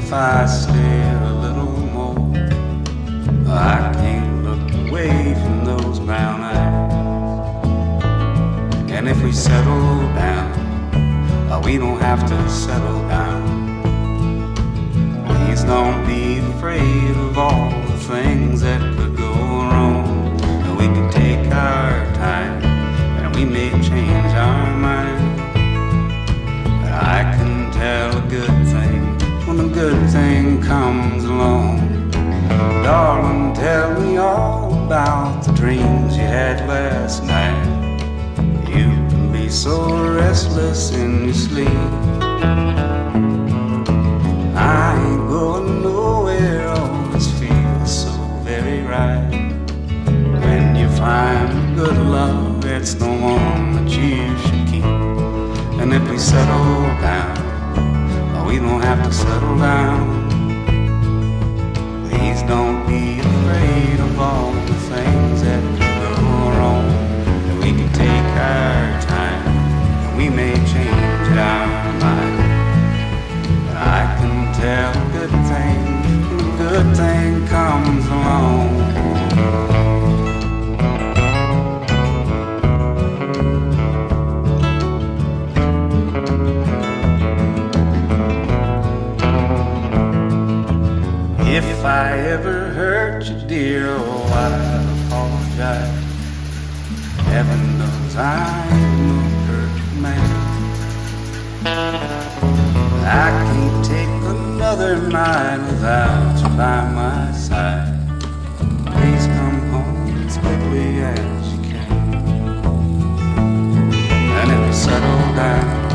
if I stay a little more, I can't look away from those brown eyes. And if we settle down, we don't have to settle down. Please don't be afraid of all the things that could go wrong. We can take our time and we may change our mind. But I can tell a good thing when a good thing comes along. Darling, tell me all about the dreams you had last night. You can be so restless in your sleep. I ain't going nowhere, always feels so very right. When you find good love, it's the one that you should keep. And if we settle down, we don't have to settle down. Please don't be afraid of all the things that could go wrong. And we can take our time, and we may change our mind. But I can tell a good thing when a good thing comes along. If I ever hurt you, dear, oh, I apologize. Heaven knows I'm no perfect man. I can't take another night without you by my side. Please come home as quickly as you can. And if you settle down,